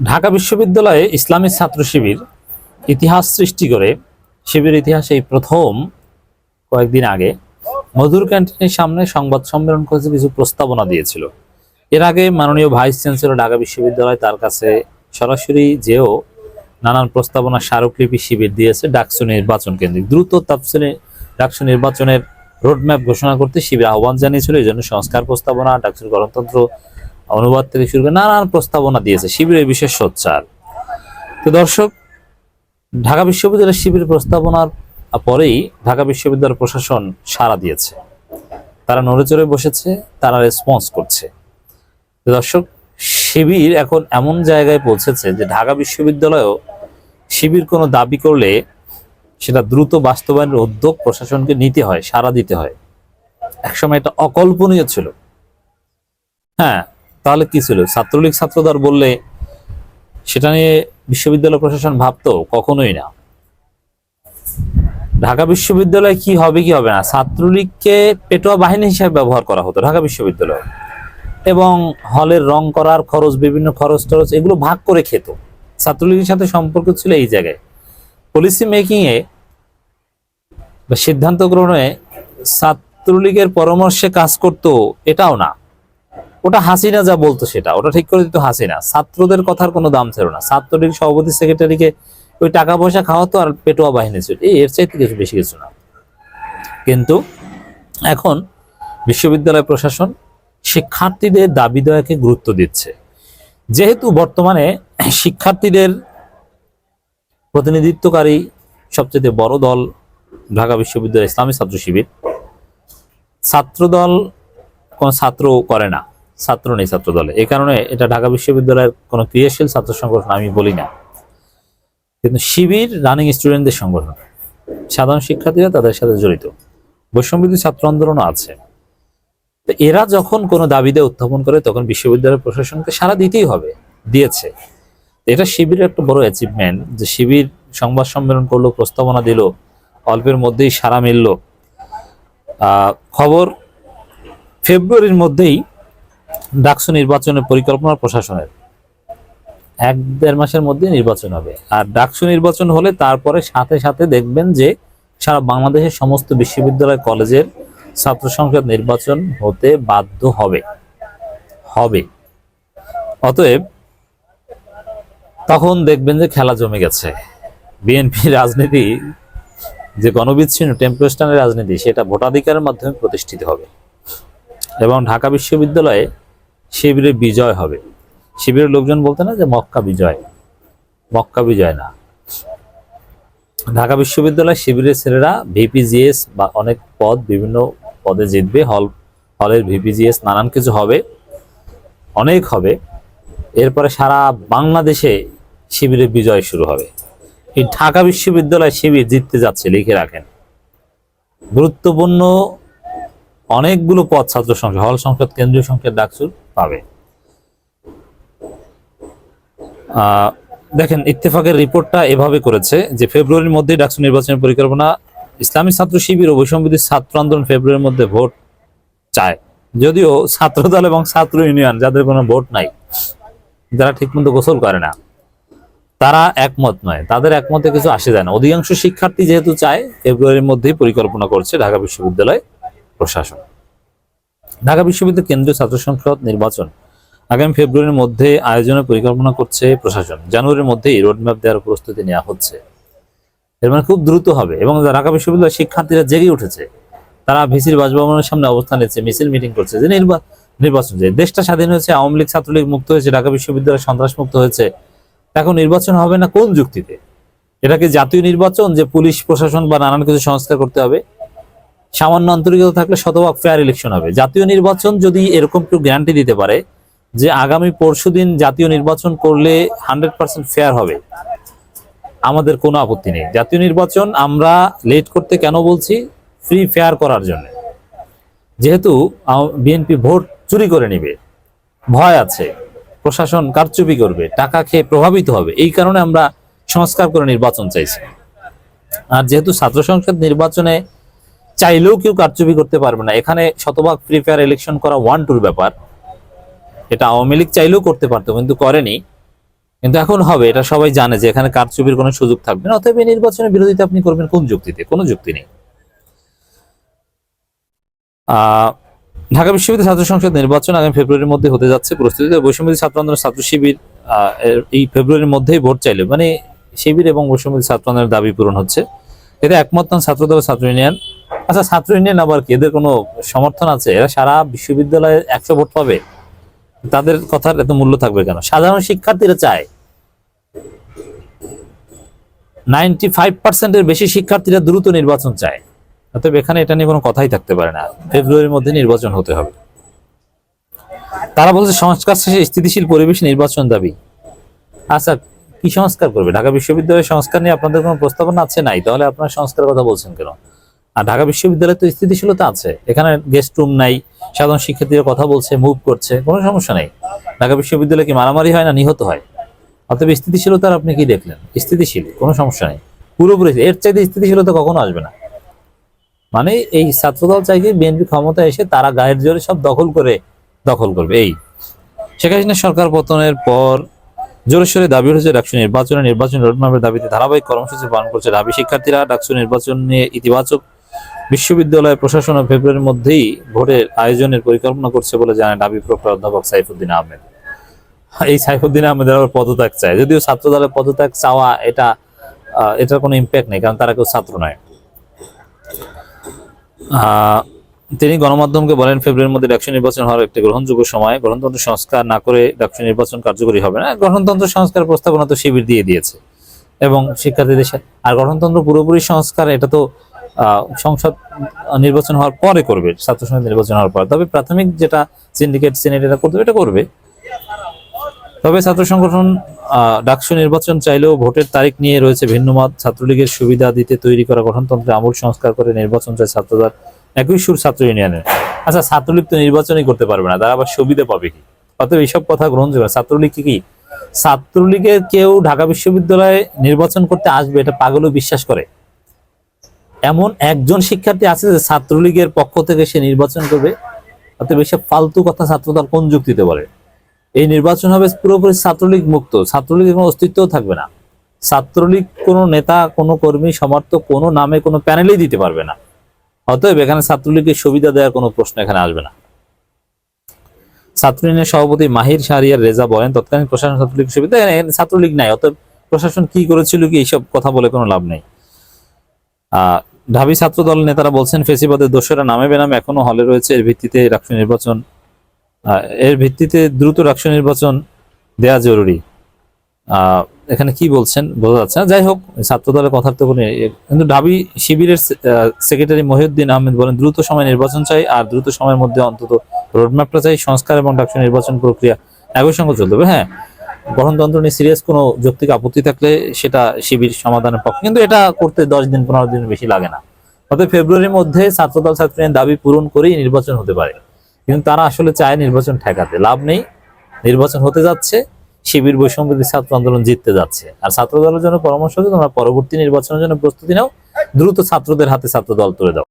ঢাকা বিশ্ববিদ্যালয়ে ইসলামী ছাত্র শিবির ইতিহাস সৃষ্টি করে শিবির ইতিহাসে এই প্রথম কয়েকদিন আগে মধুর ক্যান্টিনের সামনে সংবাদ সম্মেলন করেছে, কিছু প্রস্তাবনা দিয়েছিল। এর আগে মাননীয় ভাইস চ্যান্সেলর ঢাকা বিশ্ববিদ্যালয় তার কাছে সরাসরি যেও নানান প্রস্তাবনা স্মারকলিপি শিবির দিয়েছে ডাকসু নির্বাচন কেন্দ্রিক দ্রুত তাফসিলে ডাকসু নির্বাচনের রোডম্যাপ ঘোষণা করতে শিবির আহ্বান জানিয়েছিল। এই জন্য সংস্কার প্রস্তাবনা, ডাকসুর গণতন্ত্র অনুবাদ থেকে শুরু করে নানান প্রস্তাবনা দিয়েছে শিবিরের বিশেষ সোচ্চার। তো দর্শক, ঢাকা বিশ্ববিদ্যালয়ের শিবির প্রস্তাবনার পরেই ঢাকা বিশ্ববিদ্যালয় প্রশাসন সাড়া দিয়েছে, তারা নড়ে চড়ে বসেছে, তারা রেসপন্স করছে। দর্শক, শিবির এখন এমন জায়গায় পৌঁছেছে যে ঢাকা বিশ্ববিদ্যালয়েও শিবির কোনো দাবি করলে সেটা দ্রুত বাস্তবায়নের উদ্যোগ প্রশাসনকে নিতে হয়, সাড়া দিতে হয়। একসময় এটা অকল্পনীয় ছিল। হ্যাঁ, তাহলে কি ছিল? ছাত্রলীগ ছাত্রদল বললে সেটা নিয়ে বিশ্ববিদ্যালয় প্রশাসন ভাবতো? কখনোই না। ঢাকা বিশ্ববিদ্যালয়ে কি হবে কি হবে না, ছাত্রলীগকে পেটোয়া বাহিনী হিসেবে ব্যবহার করা হতো ঢাকা বিশ্ববিদ্যালয়ে, এবং হলের রং করার খরচ, বিভিন্ন খরচ টরচ এগুলো ভাগ করে খেত। ছাত্রলীগের সাথে সম্পর্ক ছিল এই জায়গায়। পলিসি মেকিং এ বা সিদ্ধান্ত গ্রহণে ছাত্রলীগের পরামর্শে কাজ করতো এটাও না, ওটা হাসিনা যা বলতো সেটা ওটা ঠিক করে দিত হাসিনা। ছাত্রদের কথার কোনো দাম ছিল না। ছাত্রলীগ সভাপতি সেক্রেটারিকে ওই টাকা পয়সা খাওয়াতো আর পেটোয়া বাহিনী ছিল, এর চাইতে কিছু বেশি কিছু না। কিন্তু এখন বিশ্ববিদ্যালয় প্রশাসন শিক্ষার্থীদের দাবি দেওয়াকে গুরুত্ব দিচ্ছে। যেহেতু বর্তমানে শিক্ষার্থীদের প্রতিনিধিত্বকারী সবচেয়ে বড় দল ঢাকা বিশ্ববিদ্যালয় ইসলামী ছাত্র শিবির, ছাত্রদল কোন ছাত্র করে না, ছাত্র নেই ছাত্র দলে। এই কারণে এটা ঢাকা বিশ্ববিদ্যালয়ের কোনো ক্রিয়াশীল ছাত্র সংগঠন আমি বলি না, কিন্তু শিবির রানিং স্টুডেন্টদের সংগঠন, সাধারণ শিক্ষার্থীরা তাদের সাথে জড়িত, বৈষম্যবিরোধী ছাত্র আন্দোলনও আছে। তো এরা যখন কোনো দাবিতে উত্থাপন করে তখন বিশ্ববিদ্যালয় প্রশাসনকে সাড়া দিতেই হবে, দিয়েছে। এটা শিবিরের একটা বড় অ্যাচিভমেন্ট যে শিবির সংবাদ সম্মেলন করলো, প্রস্তাবনা দিল, অল্পের মধ্যেই সাড়া মিলল। খবর ফেব্রুয়ারির মধ্যেই ডাকসু নির্বাচনের পরিকল্পনা প্রশাসনের, 1-1.5 মাসের মধ্যে নির্বাচন হবে। আর ডাকসু নির্বাচন হলে তারপরে সাথে সাথে দেখবেন যে সারা বাংলাদেশের সমস্ত বিশ্ববিদ্যালয় কলেজের ছাত্র সংসদ নির্বাচন হতে বাধ্য হবে। অতএব তখন দেখবেন যে খেলা জমে গেছে। বিএনপি রাজনীতি, যে গণবিচ্ছিন্ন টেম্পোস্টানের রাজনীতি, সেটা ভোটাধিকারের মাধ্যমে প্রতিষ্ঠিত হবে এবং ঢাকা বিশ্ববিদ্যালয়ে শিবিরের বিজয় হবে। শিবিরের লোকজন বলতে না যে মক্কা বিজয় না। ঢাকা বিশ্ববিদ্যালয় শিবিরের ছেলেরা ভিপিজিএস বা অনেক পদ, বিভিন্ন পদে জিতবে। হলের ভিপিজিএস নানান কিছু হবে, অনেক হবে। এরপরে সারা বাংলাদেশে শিবিরের বিজয় শুরু হবে। এই ঢাকা বিশ্ববিদ্যালয় শিবির জিততে যাচ্ছে, লিখে রাখেন। গুরুত্বপূর্ণ অনেকগুলো পদ ছাত্র সংসদ, হল সংসদ, কেন্দ্রীয় সংসদ, ডাকসুর পাবে। দেখেন, ইত্তেফাকের রিপোর্টটা এভাবে করেছে যে ফেব্রুয়ারির মধ্যে ডাকসু নির্বাচনের পরিকল্পনা। ইসলামী ছাত্র শিবির ও বৈষম্যবিরোধী ছাত্র আন্দোলন ফেব্রুয়ারির মধ্যে ভোট চায়। যদিও ছাত্রদল এবং ছাত্র ইউনিয়ন, যাদের কোনো ভোট নাই, যারা ঠিকমতো গোসল করে না, তারা একমত নয়, তাদের একমতে কিছু আসে যায় না। অধিকাংশ শিক্ষার্থী যেহেতু চায়, ফেব্রুয়ারির মধ্যেই পরিকল্পনা করছে ঢাকা বিশ্ববিদ্যালয় প্রশাসন। ঢাকা বিশ্ববিদ্যালয় কেন্দ্রীয় ছাত্র সংসদ নির্বাচন আগামী ফেব্রুয়ারির মধ্যে আয়োজনের পরিকল্পনা করছে প্রশাসন। জানুয়ারির মধ্যেই রোডম্যাপ দেওয়ার প্রস্তুতি নেওয়া হচ্ছে। এর মানে খুব দ্রুত হবে। এবং ঢাকা বিশ্ববিদ্যালয়ের শিক্ষার্থীরা জেগে উঠেছে, তারা ভিসির বাসভবনের সামনে অবস্থান নিচ্ছে, মিছিল মিটিং করছে যে নির্বাচন যে দেশটা স্বাধীন হয়েছে, আওয়ামী লীগ ছাত্রলীগ মুক্ত হয়েছে, ঢাকা বিশ্ববিদ্যালয় সন্ত্রাস মুক্ত হয়েছে, এখন নির্বাচন হবে না কোন যুক্তিতে? এটা কি জাতীয় নির্বাচন যে পুলিশ প্রশাসন বা নানান কিছু সংস্কার করতে হবে? সামান্য আন্তরিকতা থাকলে শতভাগ ফেয়ার ইলেকশন হবে। জাতীয় নির্বাচন যদি এরকম একটু গ্যারান্টি দিতে পারে যে আগামী পরশুদিন জাতীয় নির্বাচন করলে 100% ফেয়ার হবে, আমাদের কোনো আপত্তি নেই। জাতীয় নির্বাচন আমরা লেট করতে কেন বলছি? ফ্রি ফেয়ার করার জন্য। যেহেতু বিএনপি ভোট চুরি করে নিবে, ভয় আছে, প্রশাসন কারচুপি করবে, টাকা খেয়ে প্রভাবিত হবে, এই কারণে আমরা সংস্কার করে নির্বাচন চাইছি। আর যেহেতু ছাত্র সংসদ নির্বাচনে চাইলেও কেউ কারচুপি করতে পারবে না, এখানে শতভাগ ফ্রি ফেয়ার ইলেকশন করা 1-2 ব্যাপার। এটা আওয়ামী লীগ চাইলেও করতে পারতো, কিন্তু করেনি। কিন্তু এখন হবে, এটা সবাই জানে যে এখানে কারচুপির কোনো সুযোগ থাকবে না। অতএব এই নির্বাচনের বিরোধিতা আপনি করবেন কোন যুক্তিতে? কোনো যুক্তি নেই। আহ ঢাকা বিশ্ববিদ্যালয় ছাত্র সংসদ নির্বাচন আগামী ফেব্রুয়ারির মধ্যে হতে যাচ্ছে। প্রস্তুতিতে বৈষম্যবিরোধী ছাত্র আন্দোলন ছাত্র শিবির এই ফেব্রুয়ারির মধ্যেই ভোট চাইলে, মানে শিবির এবং বৈষম্যবিরোধী ছাত্র আন্দোলনের দাবি পূরণ হচ্ছে, এতে একমত নন ছাত্রদল ছাত্র ইউনিয়ন। আচ্ছা, ছাত্র ইউনিয়ন আবার কি, এদের কোনো সমর্থন আছে? এরা সারা বিশ্ববিদ্যালয়ে 100 ভোট পাবে, তাদের কথার এত মূল্য থাকবে কেন? সাধারণ শিক্ষার্থীরা চায়, 95%-এর বেশি শিক্ষার্থীরা দ্রুত নির্বাচন চায়। অতএব এখানে এটা নিয়ে কোনো কথাই থাকতে পারে না, ফেব্রুয়ারির মধ্যে নির্বাচন হতে হবে। তারা বলছে সংস্কার শেষে স্থিতিশীল পরিবেশ নির্বাচন দাবি। আচ্ছা, কি সংস্কার করবে? ঢাকা বিশ্ববিদ্যালয়ের সংস্কার নিয়ে আপনাদের কোনো প্রস্তাবনা আছে? নাই, তাহলে আপনারা সংস্কারের কথা বলছেন কেন? আর ঢাকা বিশ্ববিদ্যালয়ে তো স্থিতিশীলতা আছে, এখানে গেস্ট রুম নাই, সাধারণ শিক্ষার্থীরা কথা বলছে, মুভ করছে, কোনো সমস্যা নেই। ঢাকা বিশ্ববিদ্যালয়ে কি মারামারি হয় না নিহত হয়? অতএব স্থিতিশীলতার আপনি কি দেখলেন? স্থিতিশীল, কোনো সমস্যা নেই, পুরোপুরি। এর চাইতে স্থিতিশীলতা কখনো আসবে না। মানে এই ছাত্রদল চাইছে বিএনপি ক্ষমতা এসে তারা গায়ের জোরে সব দখল করবে। এই শেখ হাসিনা সরকার পতনের পর জোরে সোরে দাবি উঠেছে ডাকসু নির্বাচন রোডম্যাপের দাবিতে ধারাবাহিক কর্মসূচি পালন করছে ঢাবি শিক্ষার্থীরা। ডাকসু নির্বাচন নিয়ে ইতিবাচক, বিশ্ববিদ্যালয় প্রশাসন ফেব্রুয়ারির মধ্যেই ভোটের আয়োজনের পরিকল্পনা করছে বলে জানায় ঢাবি প্রক্টর অধ্যাপক সাইফুদ্দিন আহমেদ। এই সাইফুদ্দিন আহমেদের আবার পদত্যাগ চায়, যদিও ছাত্র দলের পদত্যাগ চাওয়া এটার কোনো ইম্প্যাক্ট নেই, কারণ তারা কেউ ছাত্র নয়। তিনি গণমাধ্যমকে বলেন, ফেব্রুয়ারির মধ্যে ডাকসু নির্বাচন হওয়ার একটি গ্রহণযোগ্য সময়। গণতন্ত্র সংস্কার না করে ডাকসু নির্বাচন কার্যকরী হবে না। গণতন্ত্র সংস্কার প্রস্তাবনা তো শিবির দিয়ে দিয়েছে এবং শিক্ষার্থীদের আর গণতন্ত্র পুরোপুরি সংস্কার এটা তো সংসদ নির্বাচন হওয়ার পরে করবে, ছাত্র সংসদ নির্বাচন হওয়ার পর। তবে প্রাথমিক যেটা সিন্ডিকেট সিনেট এটা করতে এটা করবে। তবে ছাত্র সংগঠন ডাকসু নির্বাচন চাইলেও ভোটের তারিখ নিয়ে রয়েছে ভিন্ন মত। ছাত্রলীগের সুবিধা দিতে তৈরি করা গঠনতন্ত্রে আমূল সংস্কার করে নির্বাচন চায় ছাত্রদল, একই সুর ছাত্র ইউনিয়নের। আচ্ছা, ছাত্রলীগ তো নির্বাচনই করতে পারবে না, তারা আবার সুবিধা পাবে কি? অতএব এইসব কথা গ্রহণযোগ্য। ছাত্রলীগ কি ছাত্রলীগের কেউ ঢাকা বিশ্ববিদ্যালয়ে নির্বাচন করতে আসবে এটা পাগলও বিশ্বাস করে? এমন একজন শিক্ষার্থী আছে যে ছাত্রলীগের পক্ষ থেকে সে নির্বাচন করবে? অতএব এইসব ফালতু কথা ছাত্রদল কোন যুক্তিতে বলে? এই নির্বাচন হবে পুরোপুরি ছাত্রলীগ মুক্ত, ছাত্রলীগের কোনো অস্তিত্বও থাকবে না। ছাত্রলীগ কোনো নেতা, কোনো কর্মী, সমর্থক কোনো নামে কোনো প্যানেলেই দিতে পারবে না। অতএব এখানে ছাত্রলীগের সুবিধা দেওয়ার কোনো প্রশ্ন এখানে আসবে না। ছাত্র ইউনিয়নের সভাপতি মাহির শাহরিয়ার রেজা বলেন, তৎকালীন প্রশাসন ছাত্রলীগ সুবিধা, ছাত্রলীগ নাই, অতএব প্রশাসন কি করেছিল কি এইসব কথা বলে কোনো লাভ নেই। ঢাবি ছাত্র দলের নেতারা বলছেন, ফেসিবাদের দোষরা নামে বেনামে এখনো হলে রয়েছে, এর ভিত্তিতে দ্রুত ডাকসু নির্বাচন দেয়া জরুরি। এখানে কি বলছেন বোঝা যাচ্ছে না। যাই হোক, ছাত্র দলের কথার তো কোনো, কিন্তু ঢাবি শিবিরের সেক্রেটারি মহিউদ্দিন আহমেদ বলেন, দ্রুত সময় নির্বাচন চাই, আর দ্রুত সময়ের মধ্যে অন্তত রোডম্যাপটা চাই। সংস্কার এবং ডাকসু নির্বাচন প্রক্রিয়া একই সঙ্গে চলতে হবে। হ্যাঁ, গঠনতন্ত্র নিয়ে সিরিয়াস কোনো যৌক্তিক আপত্তি থাকলে সেটা শিবির সমাধানের পক্ষে, কিন্তু এটা করতে 10 দিন 15 দিন বেশি লাগে না। অর্থাৎ ফেব্রুয়ারির মধ্যে ছাত্রদল ছাত্রীদের দাবি পূরণ করেই নির্বাচন হতে পারে, কিন্তু তারা আসলে চায় নির্বাচন ঠেকাতে। লাভ নেই, নির্বাচন হতে যাচ্ছে, শিবির বৈষম্যবিরোধী ছাত্র আন্দোলন জিততে যাচ্ছে। আর ছাত্র দলের জন্য পরামর্শ হচ্ছে, তোমরা পরবর্তী নির্বাচনের জন্য প্রস্তুতি নাও, দ্রুত ছাত্রদের হাতে ছাত্র দল তুলে দাও।